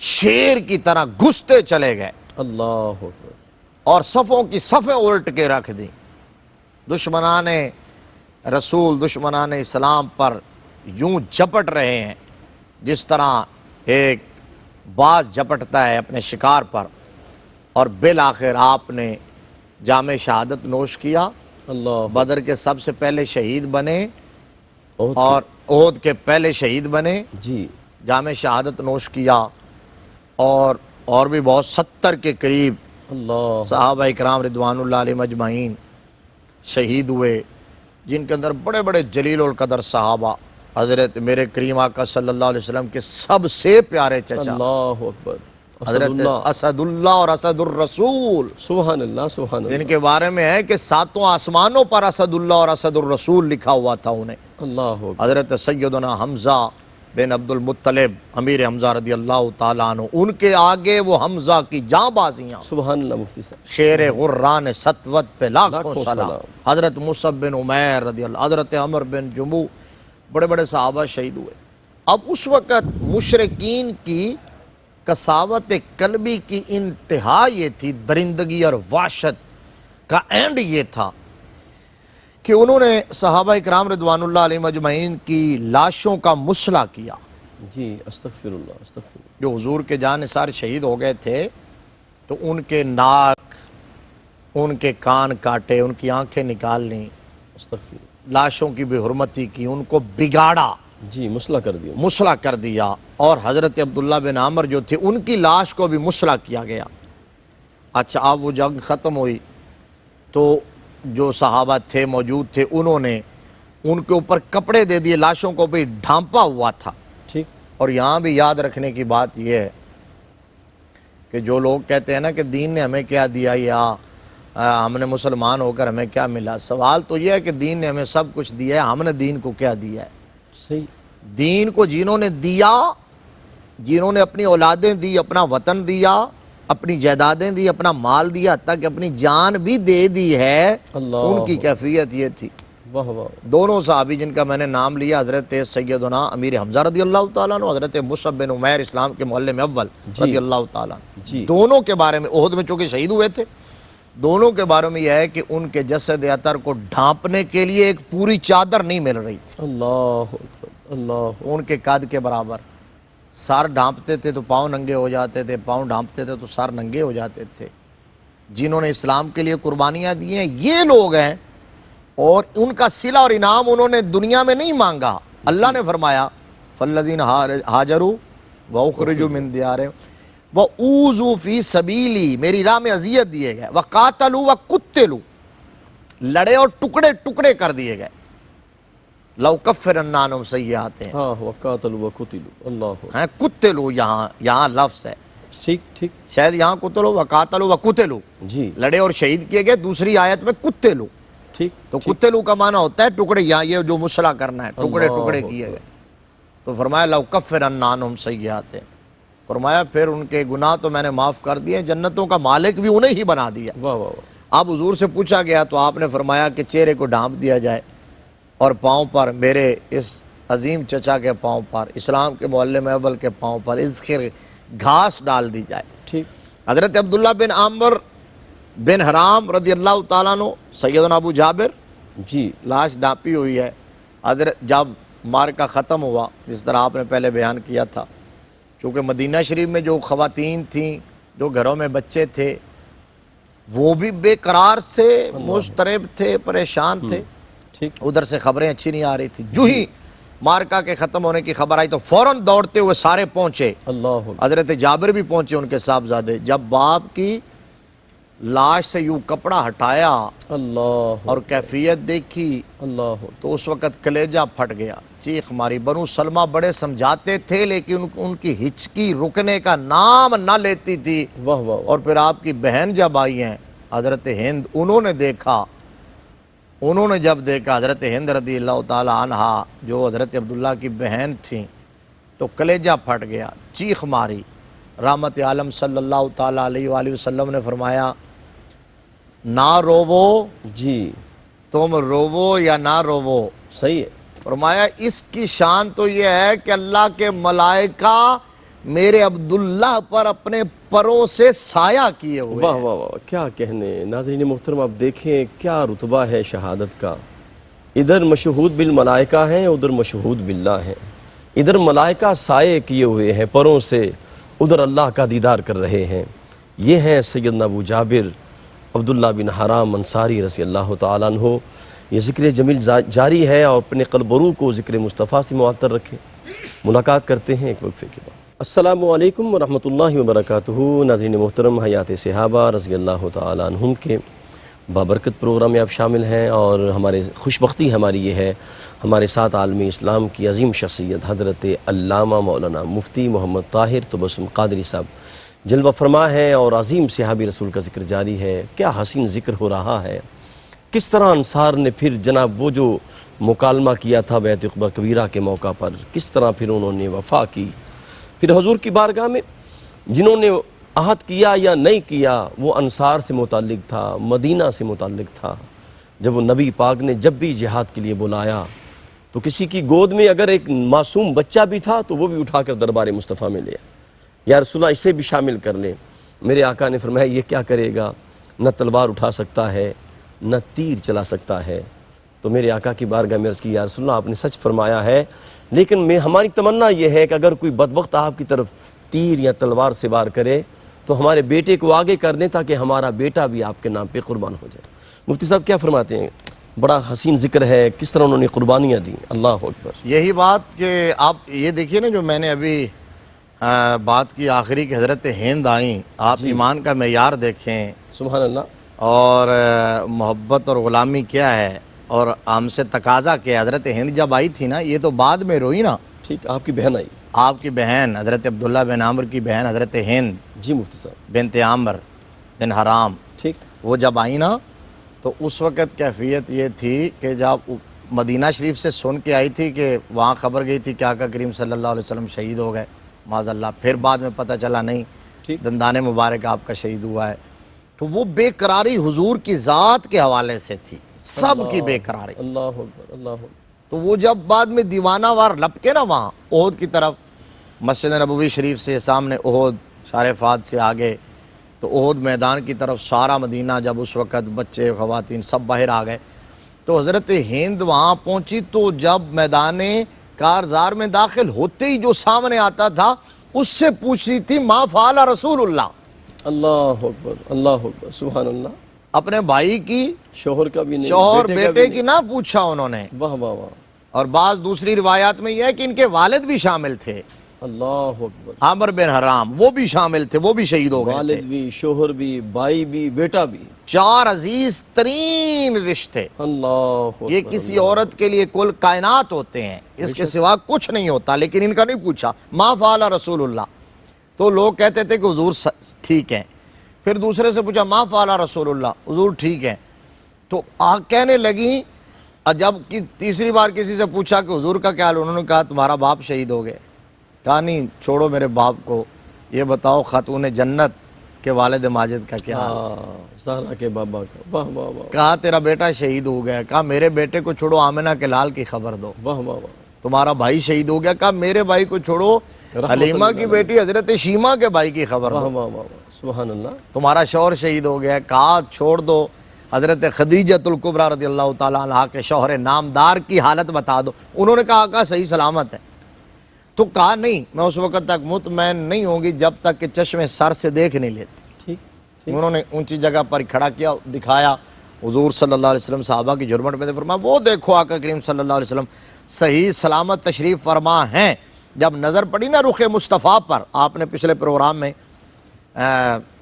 S2: شیر کی طرح گھستے چلے گئے
S1: اللہ اکبر،
S2: اور صفوں کی صفیں الٹ کے رکھ دیں۔ دشمنان رسول، دشمنان اسلام پر یوں جھپٹ رہے ہیں جس طرح ایک باز جھپٹتا ہے اپنے شکار پر، اور بالآخر آپ نے جام شہادت نوش کیا،
S1: اللہ
S2: بدر کے سب سے پہلے شہید بنے
S1: احد
S2: اور احد کے پہلے شہید بنے،
S1: جی،
S2: جام شہادت نوش کیا، اور بھی بہت 70 کے قریب
S1: اللہ
S2: صحابہ اکرام رضوان اللہ علیہ مجمعین شہید ہوئے، جن کے اندر بڑے بڑے جلیل القدر صحابہ، حضرت میرے کریم آقا صلی اللہ علیہ وسلم کے سب سے پیارے چچا
S1: اللہ اکبر، اسد
S2: حضرت
S1: اللہ،
S2: اسد اللہ اور اسد الرسول،
S1: سبحان اللہ، سبحان
S2: جن
S1: اللہ،
S2: کے بارے میں ہے کہ 7 آسمانوں پر اسد اللہ اور اسد الرسول لکھا ہوا تھا انہیں۔
S1: اللہ اکبر،
S2: حضرت سیدنا حمزہ بن عبد المطلب امیر حمزہ رضی اللہ تعالیٰ عنہ، ان کے آگے وہ حمزہ کی جاں بازیاں،
S1: سبحان اللہ مفتی صاحب،
S2: شیر غران سطوت پہ لاکھوں
S1: لاکھوں
S2: سلام،
S1: سلام۔
S2: حضرت مصعب بن عمیر رضی اللہ، حضرت عمر بن جموع، بڑے بڑے صحابہ شہید ہوئے۔ اب اس وقت مشرکین کی کساوت قلبی کی انتہا یہ تھی، درندگی اور وحشت کا اینڈ یہ تھا کہ انہوں نے صحابہ اکرام رضوان اللہ علیہ مجمعین کی لاشوں کا مسئلہ کیا۔
S1: جی، استغفر اللہ، استغفر اللہ،
S2: جو حضور کے جان نثار شہید ہو گئے تھے تو ان کے ناک، ان کے کان کاٹے، ان کی آنکھیں نکال لیں،
S1: استغفر اللہ،
S2: لاشوں کی بے حرمتی کی، ان کو بگاڑا،
S1: جی، مسئلہ کر دیا،
S2: مسئلہ کر دیا، اور حضرت عبداللہ بن عمر جو تھے ان کی لاش کو بھی مسئلہ کیا گیا۔ اچھا، اب وہ جنگ ختم ہوئی تو جو صحابہ تھے موجود تھے، انہوں نے ان کے اوپر کپڑے دے دیے، لاشوں کو بھی ڈھانپا ہوا تھا۔
S1: ٹھیک،
S2: اور یہاں بھی یاد رکھنے کی بات یہ ہے کہ جو لوگ کہتے ہیں نا کہ دین نے ہمیں کیا دیا یا ہم نے مسلمان ہو کر ہمیں کیا ملا، سوال تو یہ ہے کہ دین نے ہمیں سب کچھ دیا ہے، ہم نے دین کو کیا دیا ہے؟
S1: صحیح،
S2: دین کو جنہوں نے دیا، جنہوں نے اپنی اولادیں دی، اپنا وطن دیا، اپنی جائیدادیں دی، اپنا مال دیا، حتیٰ کہ اپنی جان بھی دے دی ہے،
S1: اللہ
S2: ان کی کیفیت یہ تھی۔
S1: واہ واہ،
S2: دونوں صحابی جن کا میں نے نام لیا، حضرت سیدنا امیر حمزہ رضی اللہ تعالیٰ عنہ، حضرت مصعب بن عمیر اسلام کے معلم اول رضی اللہ تعالیٰ عنہ،
S1: جی،
S2: دونوں کے بارے میں احد میں چونکہ شہید ہوئے تھے، دونوں کے بارے میں یہ ہے کہ ان کے جسد اطہر کو ڈھانپنے کے لیے ایک پوری چادر نہیں مل رہی تھی،
S1: اللہ اکبر، اللہ،
S2: ان کے قد کے برابر۔ سر ڈھانپتے تھے تو پاؤں ننگے ہو جاتے تھے، پاؤں ڈھانپتے تھے تو سر ننگے ہو جاتے تھے۔ جنہوں نے اسلام کے لیے قربانیاں دی ہیں یہ لوگ ہیں، اور ان کا صلہ اور انعام انہوں نے دنیا میں نہیں مانگا۔ اللہ نے فرمایا فالذین ہاجروا واخرجوا من دیارہم واوذوا فی سبیلی، میری راہ میں اذیت دیے گئے، وقاتلوا وقتلوا، لڑے اور ٹکڑے ٹکڑے کر دیے گئے، لَأُكَفِّرَنَّ عَنْهُمْ سَيِّئَاتِهِمْ،
S1: ہاں، وقاتلوا وقتلوا، اللہ اکبر،
S2: ہیں قتلوا، یہاں لفظ ہے،
S1: ٹھیک ٹھیک،
S2: شاید یہاں قتلوا وقاتلوا وقتلوا،
S1: جی،
S2: لڑے اور شہید کیے گئے، دوسری آیت میں قتلوا،
S1: ٹھیک،
S2: تو قتلوا کا معنی ہوتا ہے ٹکڑے، یہاں یہ جو مسئلہ کرنا ہے، ٹکڑے ٹکڑے
S1: اللہ
S2: کیے
S1: اکبر،
S2: گئے۔ تو فرمایا لَأُكَفِّرَنَّ عَنْهُمْ سَيِّئَاتِهِمْ، فرمایا پھر ان کے گناہ تو میں نے معاف کر دیے، جنتوں کا مالک بھی انہیں ہی بنا دیا۔
S1: واہ واہ واہ،
S2: اب حضور سے پوچھا گیا تو آپ نے فرمایا کہ چہرے کو ڈھانپ دیا جائے اور پاؤں پر میرے اس عظیم چچا کے پاؤں پر، اسلام کے معلم اول کے پاؤں پر اذخر گھاس ڈال دی جائے۔
S1: ٹھیک۔
S2: حضرت عبداللہ بن عامر بن حرام رضی اللہ تعالیٰ عنہ، سیدنا ابو جابر،
S1: جی
S2: لاش ڈانپی ہوئی ہے۔ حضرت جب معرکہ ختم ہوا، جس طرح آپ نے پہلے بیان کیا تھا، چونکہ مدینہ شریف میں جو خواتین تھیں، جو گھروں میں بچے تھے، وہ بھی بے قرار تھے، مضطرب تھے، پریشان تھے،
S1: ٹھیک۔
S2: ادھر سے خبریں اچھی نہیں آ رہی تھی۔ جو ہی معرکہ کے ختم ہونے کی خبر آئی تو فوراً دوڑتے ہوئے سارے پہنچے۔
S1: اللہ
S2: حضرت جابر بھی پہنچے، ان کے صاحبزادے۔ جب باپ کی لاش سے یوں کپڑا ہٹایا
S1: اللہ
S2: اور کیفیت دیکھی
S1: اللہ
S2: تو اس وقت کلیجہ پھٹ گیا، چیخ ماری۔ بنو سلمہ بڑے سمجھاتے تھے لیکن ان کی ہچکی رکنے کا نام نہ لیتی تھی۔
S1: واہ واہ
S2: اور پھر آپ کی بہن جب آئی ہیں حضرت ہند، انہوں نے جب دیکھا حضرت ہند رضی اللہ تعالی عنہا جو حضرت عبداللہ کی بہن تھیں تو کلیجہ پھٹ گیا، چیخ ماری۔ رحمت عالم صلی اللہ تعالی علیہ وآلہ وسلم نے فرمایا نہ روو،
S1: جی
S2: تم روو یا نہ روو۔
S1: صحیح ہے۔
S2: فرمایا اس کی شان تو یہ ہے کہ اللہ کے ملائکہ میرے عبداللہ پر اپنے پروں سے سایہ کیے ہوئے
S1: واہ
S2: ہیں۔
S1: واہ واہ، کیا کہنے۔ ناظرین محترم، آپ دیکھیں کیا رتبہ ہے شہادت کا۔ ادھر مشہود بالملائکہ ہیں، ادھر مشہود باللہ ہیں۔ ادھر ملائکہ سائے کیے ہوئے ہیں پروں سے، ادھر اللہ کا دیدار کر رہے ہیں۔ یہ ہیں سیدنا ابو جابر عبداللہ بن حرام انصاری رضی اللہ تعالیٰ عنہ۔ یہ ذکر جمیل جاری ہے، اور اپنے قلب و روح کو ذکر مصطفیٰ سے معطر رکھیں۔ ملاقات کرتے ہیں ایک وقفے کے بعد۔ السلام علیکم ورحمۃ اللہ وبرکاتہ۔ ناظرین محترم، حیات صحابہ رضی اللہ تعالیٰ عنہم کے بابرکت پروگرام میں آپ شامل ہیں، اور ہمارے خوش بختی ہماری یہ ہے ہمارے ساتھ عالم اسلام کی عظیم شخصیت حضرت علامہ مولانا مفتی محمد طاہر تبسم قادری صاحب جلوہ فرما ہے، اور عظیم صحابی رسول کا ذکر جاری ہے۔ کیا حسین ذکر ہو رہا ہے، کس طرح انصار نے پھر جناب وہ جو مکالمہ کیا تھا بیعت عقبہ کبیرہ کے موقع پر، کس طرح پھر انہوں نے وفا کی، پھر حضور کی بارگاہ میں جنہوں نے عہد کیا یا نہیں کیا وہ انصار سے متعلق تھا، مدینہ سے متعلق تھا۔ جب وہ نبی پاک نے جب بھی جہاد کے لیے بلایا تو کسی کی گود میں اگر ایک معصوم بچہ بھی تھا تو وہ بھی اٹھا کر دربار مصطفیٰ میں لیا، یا رسول اللہ اسے بھی شامل کر لیں۔ میرے آقا نے فرمایا یہ کیا کرے گا، نہ تلوار اٹھا سکتا ہے نہ تیر چلا سکتا ہے۔ تو میرے آقا کی بارگاہ میں عرض کی یا رسول اللہ آپ نے سچ فرمایا ہے، لیکن ہماری تمنا یہ ہے کہ اگر کوئی بدبخت آپ کی طرف تیر یا تلوار سے وار کرے تو ہمارے بیٹے کو آگے کر دیں تاکہ ہمارا بیٹا بھی آپ کے نام پہ قربان ہو جائے۔ مفتی صاحب کیا فرماتے ہیں؟ بڑا حسین ذکر ہے، کس طرح انہوں نے قربانیاں دیں۔ اللہ اکبر۔
S2: یہی بات کہ آپ یہ دیکھیے نا، جو میں نے ابھی بات کی آخری کہ حضرت ہند آئیں، آپ ایمان کا معیار دیکھیں،
S1: سبحان اللہ۔
S2: اور محبت اور غلامی کیا ہے، اور ہم سے تقاضا کیا۔ حضرت ہند جب آئی تھی نا، یہ تو بعد میں روئی نا،
S1: ٹھیک، آپ کی بہن آئی۔
S2: آپ کی بہن حضرت عبداللہ بن عامر کی بہن حضرت ہند
S1: جی مفتی صاحب۔
S2: بنت عامر بن حرام،
S1: ٹھیک۔
S2: وہ جب آئی نا تو اس وقت کیفیت یہ تھی کہ جب مدینہ شریف سے سن کے آئی تھی کہ وہاں خبر گئی تھی کہ آقا کریم صلی اللہ علیہ وسلم شہید ہو گئے معاذ اللہ، پھر بعد میں پتہ چلا نہیں
S1: ٹھیک۔
S2: دندان مبارک آپ کا شہید ہوا ہے، تو وہ بے قراری حضور کی ذات کے حوالے سے تھی، سب کی بے قراری۔
S1: اللہ اکبر، اللہ اکبر۔
S2: تو وہ جب بعد میں دیوانہ وار لپکے نا وہاں احد کی طرف، مسجد نبوی شریف سے سامنے احد، شار فات سے آگے، تو احد میدان کی طرف سارا مدینہ، جب اس وقت بچے خواتین سب باہر آ گئے تو حضرت ہند وہاں پہنچی، تو جب میدان کارزار میں داخل ہوتے ہی جو سامنے آتا تھا اس سے پوچھ رہی تھی ما فعل رسول اللہ،
S1: اللہ اکبر، اللہ اکبر، سبحان اللہ۔
S2: اپنے بھائی کی،
S1: شوہر کا بھی نہیں،
S2: شوہر
S1: کا
S2: بیٹے
S1: بھی
S2: کی نہ پوچھا انہوں نے۔
S1: نہیں۔ واہ واہ واہ،
S2: اور بعض دوسری روایات میں یہ ہے کہ ان کے والد بھی شامل تھے،
S1: اللہ اکبر۔
S2: عامر بن حرام، وہ بھی شامل تھے، وہ بھی شہید ہو گئے تھے۔
S1: والد بھی، شوہر بھی، بھائی بھی، بیٹا بھی،
S2: چار عزیز ترین رشتے،
S1: اللہ اکبر۔
S2: یہ کسی عورت کے لیے کل کائنات ہوتے ہیں، اس کے سوا کچھ نہیں ہوتا، لیکن ان کا نہیں پوچھا ما فعل رسول اللہ۔ تو لوگ کہتے تھے کہ حضور ٹھیک ہیں، پھر دوسرے سے پوچھا ما فعل رسول اللہ، حضور ٹھیک ہیں، تو کہنے لگی، جب تیسری بار کسی سے پوچھا کہ حضور کا کیا حال، انہوں نے کہا تمہارا باپ شہید ہو گئے۔ کہا نہیں، چھوڑو میرے باپ کو، یہ بتاؤ خاتون جنت کہ والد ماجد کا کیا حال؟
S1: زہرا کے بابا کا، واہ واہ واہ
S2: کہا تیرا بیٹا شہید ہو گیا، کہا میرے بیٹے کو چھوڑو آمنہ کے لال کی خبر دو۔
S1: واہ واہ واہ،
S2: تمہارا بھائی شہید ہو گیا، کہا میرے بھائی کو چھوڑو حلیمہ کی بیٹی حضرت شیمہ کے بھائی کی خبر
S1: واہ
S2: دو۔
S1: واہ واہ، سبحان اللہ،
S2: تمہارا شوہر شہید ہو گیا، کہا چھوڑ دو حضرت خدیجۃ الکبریٰ رضی اللہ تعالیٰ عنہ کے شوہر نامدار کی حالت بتا دو۔ انہوں نے کہا صحیح سلامت ہے۔ تو کہا نہیں، میں اس وقت تک مطمئن نہیں ہوں گی جب تک کہ چشمے سر سے دیکھ نہیں لیتے۔
S1: ٹھیک،
S2: انہوں نے اونچی جگہ پر کھڑا کیا، دکھایا حضور صلی اللہ علیہ وسلم، صحابہ کی جھرمٹ میں فرمایا وہ دیکھو آقا کریم صلی اللہ علیہ وسلم صحیح سلامت تشریف فرما ہیں۔ جب نظر پڑی نا رخ مصطفیٰ پر، آپ نے پچھلے پروگرام میں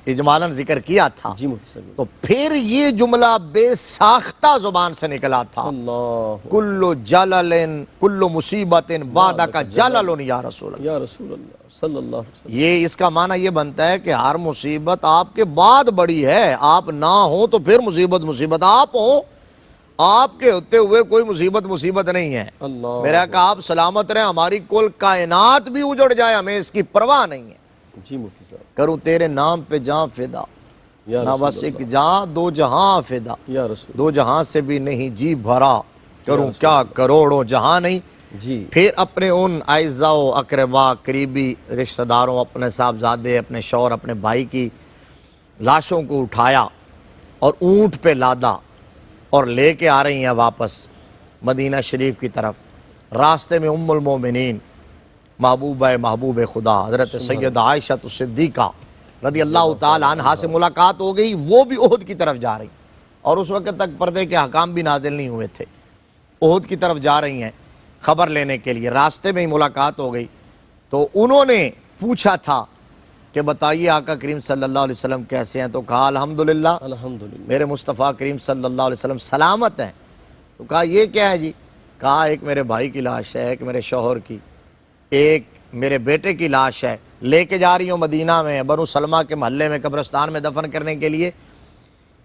S2: اجمالاً ذکر کیا تھا،
S1: جی مفتی صاحب،
S2: تو پھر یہ جملہ بے ساختہ زبان سے نکلا تھا،
S1: اللہ
S2: کل جلل کل مصیبت بعدک جلل یا رسول اللہ۔
S1: یا رسول اللہ صلی اللہ علیہ وسلم،
S2: یہ اس کا معنی یہ بنتا ہے کہ ہر مصیبت آپ کے بعد بڑی ہے، آپ نہ ہوں تو پھر مصیبت، آپ ہوں، آپ کے ہوتے ہوئے کوئی مصیبت نہیں ہے۔
S1: اللہ،
S2: میرا کہا آپ سلامت رہیں، ہماری کل کائنات بھی اجڑ جائے ہمیں اس کی پرواہ نہیں ہے۔
S1: جی مفتی صاحب،
S2: کروں تیرے نام پہ جاں فدا،
S1: یا
S2: نہ
S1: رسول
S2: بس ایک جاں دو جہاں فدا،
S1: یا رسول،
S2: دو جہاں سے بھی نہیں جی بھرا، کروں کیا کروڑوں جہاں نہیں۔
S1: جی
S2: پھر اپنے ان اعزاء و اقربا قریبی رشتہ داروں، اپنے صاحبزادے، اپنے شوہر، اپنے بھائی کی لاشوں کو اٹھایا اور اونٹ پہ لادا اور لے کے آ رہی ہیں واپس مدینہ شریف کی طرف۔ راستے میں ام المومنین محبوب خدا حضرت سید عائشہ الصدیقہ رضی اللہ تعالی عنہا سے ملاقات ہو گئی، وہ بھی احد کی طرف جا رہی، اور اس وقت تک پردے کے احکام بھی نازل نہیں ہوئے تھے، احد کی طرف جا رہی ہیں خبر لینے کے لیے۔ راستے میں ہی ملاقات ہو گئی، تو انہوں نے پوچھا تھا کہ بتائیے آقا کریم صلی اللہ علیہ وسلم کیسے ہیں؟ تو کہا الحمدللہ
S1: الحمدللہ،
S2: میرے مصطفیٰ کریم صلی اللہ علیہ وسلم سلامت ہیں۔ تو کہا یہ کیا ہے جی؟ کہا ایک میرے بھائی کی لاش ہے، ایک میرے شوہر کی، ایک میرے بیٹے کی لاش ہے، لے کے جا رہی ہوں مدینہ میں بنو سلمہ کے محلے میں قبرستان میں دفن کرنے کے لیے۔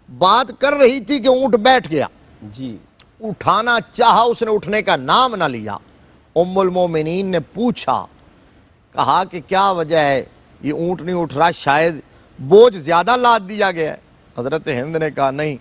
S2: بات کر رہی تھی کہ اونٹ بیٹھ گیا،
S1: جی
S2: اٹھانا چاہا، اس نے اٹھنے کا نام نہ لیا۔ ام المومنین نے پوچھا، کہا کہ کیا وجہ ہے یہ اونٹ نہیں اٹھ رہا؟ شاید بوجھ زیادہ لاد دیا گیا ہے۔ حضرت ہند نے کہا نہیں،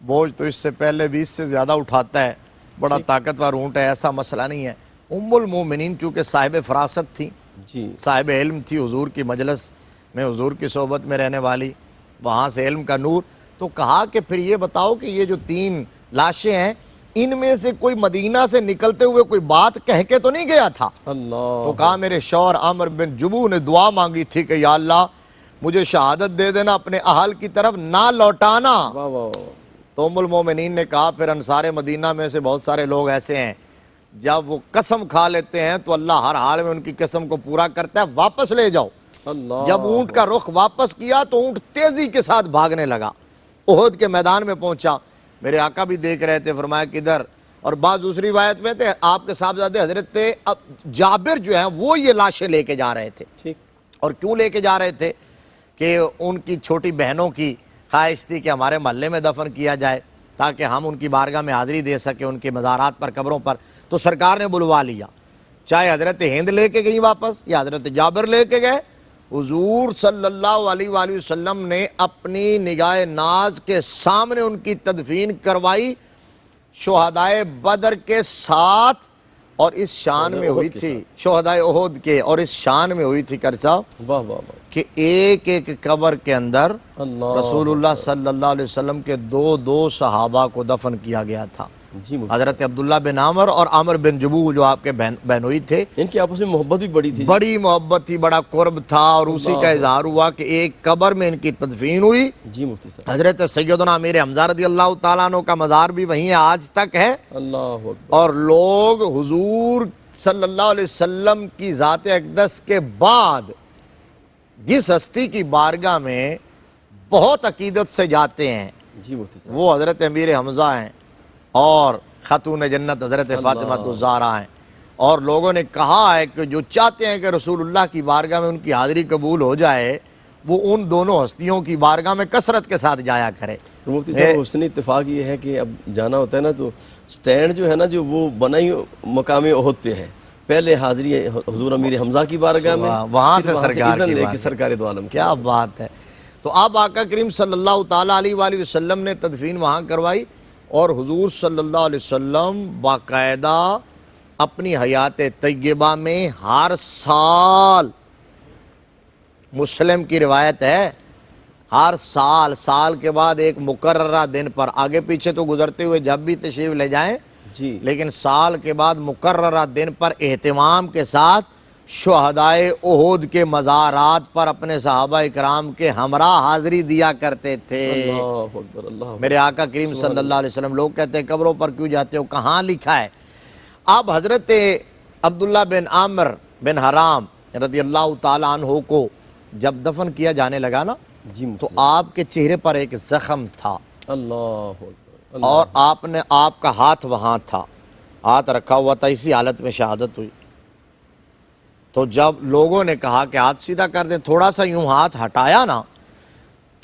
S2: بوجھ تو اس سے پہلے بھی اس سے زیادہ اٹھاتا ہے، بڑا طاقتور اونٹ ہے، ایسا مسئلہ نہیں ہے۔ ام المومنین چونکہ صاحب فراست تھی،
S1: جی
S2: صاحب علم تھی، حضور کی مجلس میں حضور کی صحبت میں رہنے والی، وہاں سے علم کا نور، تو کہا کہ پھر یہ بتاؤ کہ یہ جو 3 لاشیں ہیں، ان میں سے کوئی مدینہ سے نکلتے ہوئے کوئی بات کہہ کے تو نہیں گیا تھا؟
S1: اللہ،
S2: تو کہا میرے شوہر عامر بن جبو نے دعا مانگی تھی کہ یا اللہ مجھے شہادت دے دینا، اپنے اہل کی طرف نہ لوٹانا۔
S1: واہ واہ واہ،
S2: تو ام المومنین نے کہا پھر انصار مدینہ میں سے بہت سارے لوگ ایسے ہیں جب وہ قسم کھا لیتے ہیں تو اللہ ہر حال میں ان کی قسم کو پورا کرتا ہے، واپس لے جاؤ۔
S1: اللہ،
S2: جب اونٹ کا رخ واپس کیا تو اونٹ تیزی کے ساتھ بھاگنے لگا، احد کے میدان میں پہنچا۔ میرے آقا بھی دیکھ رہے تھے، فرمایا کدھر؟ اور بعض دوسری روایت میں تھے آپ کے صاحبزادے حضرت جابر جو ہیں وہ یہ لاشیں لے کے جا رہے تھے۔
S1: ٹھیک،
S2: اور کیوں لے کے جا رہے تھے؟ کہ ان کی چھوٹی بہنوں کی خواہش تھی کہ ہمارے محلے میں دفن کیا جائے تاکہ ہم ان کی بارگاہ میں حاضری دے سکیں، ان کے مزارات پر، قبروں پر۔ تو سرکار نے بلوا لیا، چاہے حضرت ہند لے کے گئی واپس یا حضرت جابر لے کے گئے، حضور صلی اللہ علیہ وآلہ وسلم نے اپنی نگاہ ناز کے سامنے ان کی تدفین کروائی، شہدائے بدر کے ساتھ، اور اس شان میں ہوئی تھی، شہدائے احد کے، اور اس شان میں ہوئی تھی کرسا
S1: واہ واہ واہ،
S2: کہ ایک ایک قبر کے اندر
S1: اللہ،
S2: رسول اللہ صلی اللہ علیہ وسلم کے 2 صحابہ کو دفن کیا گیا تھا،
S1: جی مفتی،
S2: حضرت عبداللہ بن عامر اور عامر بن جبو جو آپ کے بہنوئی تھے۔
S1: ان کی آپس میں محبت بھی بڑی تھی،
S2: بڑی محبت تھی، بڑا قرب تھا، اور اسی کا اظہار ہوا کہ ایک قبر میں ان کی تدفین ہوئی۔
S1: جی مفتی صاحب،
S2: حضرت سیدنا امیر حمزہ رضی اللہ تعالیٰ عنہ کا مزار بھی وہیں ہے، آج تک ہے،
S1: اللہ اکبر،
S2: اور لوگ حضور صلی اللہ علیہ وسلم کی ذات اقدس کے بعد جس ہستی کی بارگاہ میں بہت عقیدت سے جاتے ہیں
S1: جی مفتی صاحب،
S2: وہ حضرت امیر حمزہ ہیں اور خاتون جنت حضرت فاطمہ الزہرا ہیں، اور لوگوں نے کہا ہے کہ جو چاہتے ہیں کہ رسول اللہ کی بارگاہ میں ان کی حاضری قبول ہو جائے وہ ان دونوں ہستیوں کی بارگاہ میں کثرت کے ساتھ جایا کرے۔
S1: مفتی صاحب حسن اتفاق یہ ہے کہ اب جانا ہوتا ہے نا تو سٹینڈ جو ہے نا جو وہ بنا ہی مقام احد پہ ہے، پہلے حاضری ہے حضور امیر حمزہ کی بارگاہ میں،
S2: وہاں سے
S1: پھر
S2: سرکار
S1: اذن
S2: کی
S1: لے کے
S2: بارگاہ۔
S1: سرکار دو عالم کی۔
S2: کیا بات ہے! تو اب آقا کریم صلی اللہ تعالیٰ علیہ وآلہ وسلم نے تدفین وہاں کروائی، اور حضور صلی اللہ علیہ وسلم باقاعدہ اپنی حیات طیبہ میں ہر سال، مسلم کی روایت ہے، ہر سال کے بعد ایک مقررہ دن پر، آگے پیچھے تو گزرتے ہوئے جب بھی تشریف لے جائیں،
S1: جی
S2: لیکن سال کے بعد مقررہ دن پر اہتمام کے ساتھ شہدائے احد کے مزارات پر اپنے صحابہ اکرام کے ہمراہ حاضری دیا کرتے تھے۔
S1: اللہ اکبر، اللہ
S2: میرے آقا کریم صلی اللہ علیہ وسلم، لوگ کہتے ہیں قبروں پر کیوں جاتے ہو، کہاں لکھا ہے؟ اب حضرت عبداللہ بن عامر بن حرام رضی اللہ تعالیٰ عنہ کو جب دفن کیا جانے لگا نا،
S1: جی
S2: تو آپ کے چہرے پر ایک زخم تھا،
S1: اللہ اکبر،
S2: اور آپ کا ہاتھ وہاں تھا، ہاتھ رکھا ہوا تھا، اسی حالت میں شہادت ہوئی۔ تو جب لوگوں نے کہا کہ ہاتھ سیدھا کر دیں، تھوڑا سا یوں ہاتھ ہٹایا نا،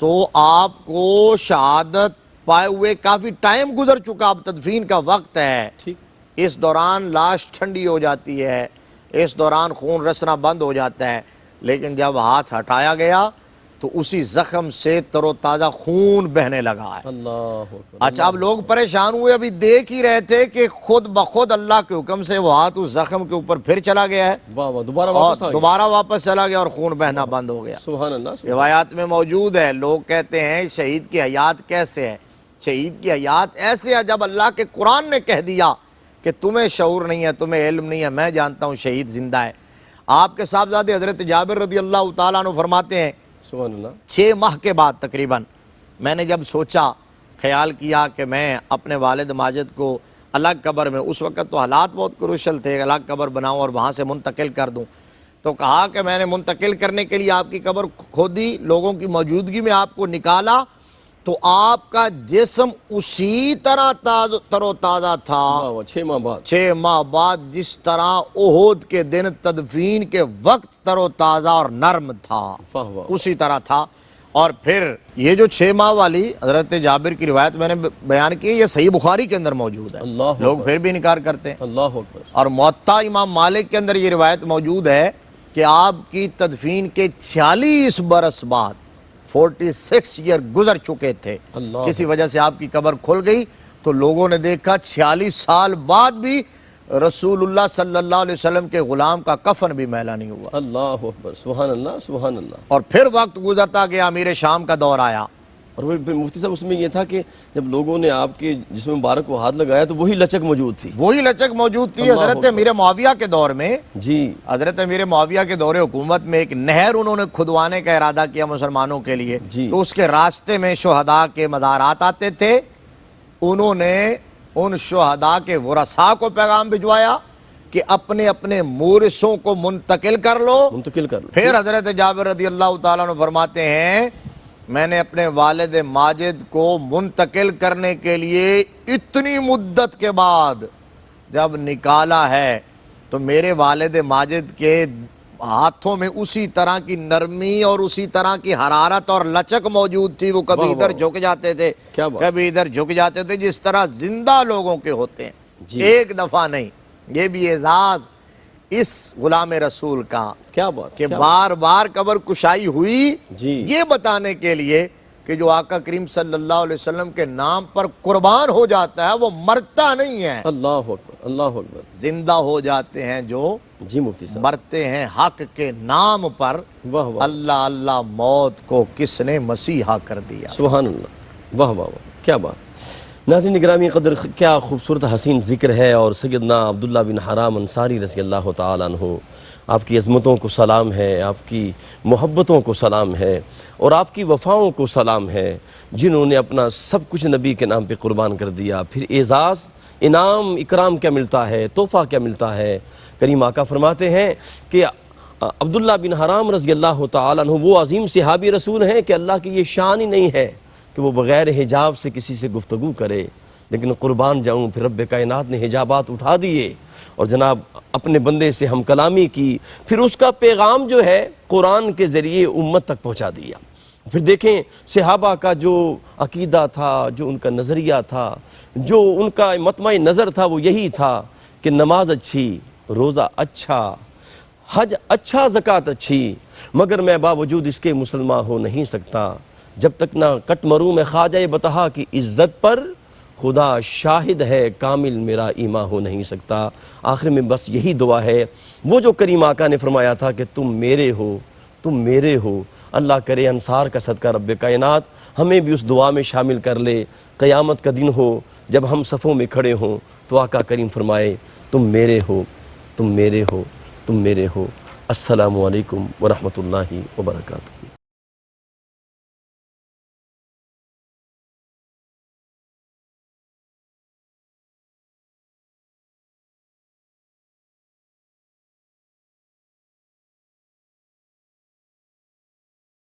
S2: تو آپ کو شہادت پائے ہوئے کافی ٹائم گزر چکا، اب تدفین کا وقت ہے،
S1: ٹھیک،
S2: اس دوران لاش ٹھنڈی ہو جاتی ہے، اس دوران خون رسنا بند ہو جاتا ہے، لیکن جب ہاتھ ہٹایا گیا تو اسی زخم سے تر و تازہ خون بہنے لگا ہے۔
S1: اللہ اکبر،
S2: اچھا، اب لوگ پریشان ہوئے، ابھی دیکھ ہی رہے تھے کہ خود بخود اللہ کے حکم سے وہ ہاتھ اس زخم کے اوپر پھر چلا گیا ہے،
S1: واہ واہ، دوبارہ
S2: اور
S1: واپس آ گیا،
S2: دوبارہ واپس چلا گیا اور خون بہنا بند ہو گیا۔
S1: سبحان اللہ، سبحان
S2: روایات میں موجود ہے، لوگ کہتے ہیں شہید کی حیات کیسے ہے؟ شہید کی حیات ایسے ہے جب اللہ کے قرآن نے کہہ دیا کہ تمہیں شعور نہیں ہے، تمہیں علم نہیں ہے، میں جانتا ہوں شہید زندہ ہے۔ آپ کے صاحبزادے حضرت جابر رضی اللہ تعالیٰ عنہ فرماتے ہیں،
S1: سبحان اللہ،
S2: 6 ماہ کے بعد تقریباً میں نے جب سوچا، خیال کیا کہ میں اپنے والد ماجد کو الگ قبر میں، اس وقت تو حالات بہت کروشل تھے، الگ قبر بناؤں اور وہاں سے منتقل کر دوں، تو کہا کہ میں نے منتقل کرنے کے لیے آپ کی قبر کھودی، لوگوں کی موجودگی میں آپ کو نکالا، تو آپ کا جسم اسی طرح تر و تازہ تھا،
S1: واہ واہ، 6 ماہ بعد،
S2: 6 ماہ بعد جس طرح احد کے دن تدفین کے وقت تر و تازہ اور نرم تھا،
S1: واہ واہ،
S2: اسی طرح تھا۔ اور پھر یہ جو 6 ماہ والی حضرت جابر کی روایت میں نے بیان کی، یہ صحیح بخاری کے اندر موجود ہے،
S1: اللہ
S2: لوگ
S1: اکبر،
S2: پھر بھی انکار کرتے ہیں۔
S1: اللہ اکبر،
S2: اور موطا امام مالک کے اندر یہ روایت موجود ہے کہ آپ کی تدفین کے 46 برس بعد، 46 ایئر گزر چکے تھے،
S1: اللہ
S2: کسی وجہ سے آپ کی قبر کھل گئی، تو لوگوں نے دیکھا 46 سال بعد بھی رسول اللہ صلی اللہ علیہ وسلم کے غلام کا کفن بھی میلا نہیں ہوا۔
S1: اللہ اکبر، سبحان اللہ، سبحان اللہ۔
S2: اور پھر وقت گزرتا گیا، امیر شام کا دور آیا،
S1: اور پھر مفتی صاحب اس میں یہ تھا کہ جب لوگوں نے آپ کے جسم مبارک کو ہاتھ لگایا تو وہی لچک موجود تھی،
S2: وہی لچک موجود تھی۔
S1: اللہ
S2: حضرت
S1: اکبر،
S2: امیر معاویہ کے دور میں،
S1: جی،
S2: حضرت امیر معاویہ کے دور حکومت میں ایک نہر انہوں نے کھدوانے کا ارادہ کیا مسلمانوں کے لیے،
S1: جی،
S2: تو اس کے راستے میں شہداء کے مزارات آتے تھے، انہوں نے ان شہداء کے ورثاء کو پیغام بھجوایا کہ اپنے اپنے مورثوں کو منتقل کر لو۔
S1: منتقل کر لو،
S2: پھر حضرت جابر رضی اللہ تعالیٰ عنہ فرماتے ہیں، میں نے اپنے والد ماجد کو منتقل کرنے کے لیے اتنی مدت کے بعد جب نکالا ہے تو میرے والد ماجد کے ہاتھوں میں اسی طرح کی نرمی اور اسی طرح کی حرارت اور لچک موجود تھی، وہ کبھی
S1: واہ
S2: ادھر
S1: واہ،
S2: جھک جاتے تھے،
S1: کیا بات،
S2: کبھی ادھر جھک جاتے تھے، جس طرح زندہ لوگوں کے ہوتے ہیں،
S1: جی،
S2: ایک دفعہ نہیں۔ یہ بھی اعزاز اس غلام رسول کا
S1: کیا بات،
S2: کہ
S1: کیا
S2: بار بار قبر کشائی ہوئی،
S1: جی،
S2: یہ بتانے کے لیے کہ جو آقا کریم صلی اللہ علیہ وسلم کے نام پر قربان ہو جاتا ہے وہ مرتا نہیں ہے،
S1: اللہ اکبر، اللہ اکبر،
S2: زندہ ہو جاتے ہیں جو
S1: جی مفتی صاحب،
S2: مرتے ہیں حق کے نام پر۔
S1: واہ واہ،
S2: اللہ اللہ، موت کو کس نے مسیحا کر دیا۔
S1: سبحان اللہ، واہ واہ واہ، کیا بات۔ ناظرین گرامی قدر، کیا خوبصورت حسین ذکر ہے، اور سیدنا عبداللہ بن حرام انصاری رضی اللہ تعالیٰ عنہ، آپ کی عظمتوں کو سلام ہے، آپ کی محبتوں کو سلام ہے، اور آپ کی وفاؤں کو سلام ہے، جنہوں نے اپنا سب کچھ نبی کے نام پہ قربان کر دیا۔ پھر اعزاز، انعام، اکرام کیا ملتا ہے، تحفہ کیا ملتا ہے۔ کریم آقا فرماتے ہیں کہ عبداللہ بن حرام رضی اللہ تعالیٰ عنہ وہ عظیم صحابی رسول ہیں کہ اللہ کی یہ شان ہی نہیں ہے کہ وہ بغیر حجاب سے کسی سے گفتگو کرے، لیکن قربان جاؤں پھر رب کائنات نے حجابات اٹھا دیے اور جناب اپنے بندے سے ہم کلامی کی، پھر اس کا پیغام جو ہے قرآن کے ذریعے امت تک پہنچا دیا۔ پھر دیکھیں صحابہ کا جو عقیدہ تھا، جو ان کا نظریہ تھا، جو ان کا مطمع نظر تھا، وہ یہی تھا کہ نماز اچھی، روزہ اچھا، حج اچھا، زکوٰۃ اچھی، مگر میں باوجود اس کے مسلمان ہو نہیں سکتا۔ جب تک نہ کٹ مروں میں خواجہ بطحا کی عزت پر، خدا شاہد ہے کامل میرا ایمان ہو نہیں سکتا۔ آخر میں بس یہی دعا ہے، وہ جو کریم آقا نے فرمایا تھا کہ تم میرے ہو، تم میرے ہو۔ اللہ کرے انصار کا صدقہ رب کائنات ہمیں بھی اس دعا میں شامل کر لے۔ قیامت کا دن ہو جب ہم صفوں میں کھڑے ہوں تو آقا کریم فرمائے تم میرے ہو، تم میرے ہو، تم میرے ہو۔ السلام علیکم ورحمۃ اللہ وبرکاتہ۔